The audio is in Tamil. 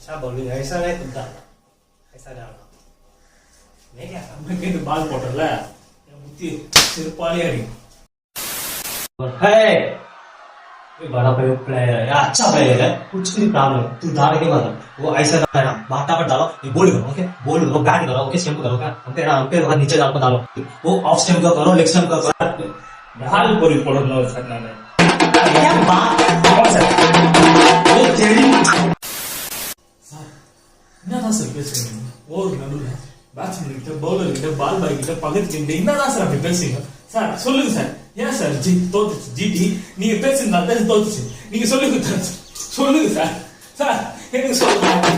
अच्छा बॉलिंग ऐसा नहीं तुम डालना, ऐसा डालना नहीं क्या நமக்கு இந்த பால் போட்டல என் புத்தி சிறுப்பாளி அடி है ये बड़ा प्लेयर है, अच्छा प्लेयर है, कुछ भी प्रॉब्लम तू डाल के मत वो ऐसा डालना बाटा पर डालो ये बोल करो ओके बोल करो बैट करो ओके स्टंप करो क्या हमके वहां नीचे डाल डालो वो ऑफ स्टंप का करो लेग स्टंप का करो பால் பொறி போடணும் சார் நான் क्या बात कौन सा वो तेरी சார் என்னதான் சார் பேசுறீங்க ஓவர் நடுவுல பேட்ஸ்மேன் கிட்ட பவுலர் கிட்ட பால் பாய் கிட்ட பக்கத்து கிட்ட என்னதான் சார் அப்படி பேசுறீங்க சார் சொல்லுங்க சார் ஏன் சார் தோத்துச்சு ஜிடி நீங்க பேசுறதா தான் தோத்துச்சு நீங்க சொல்லுங்க சார் சொல்லுங்க சார் சார் எனக்கு சொல்லுங்க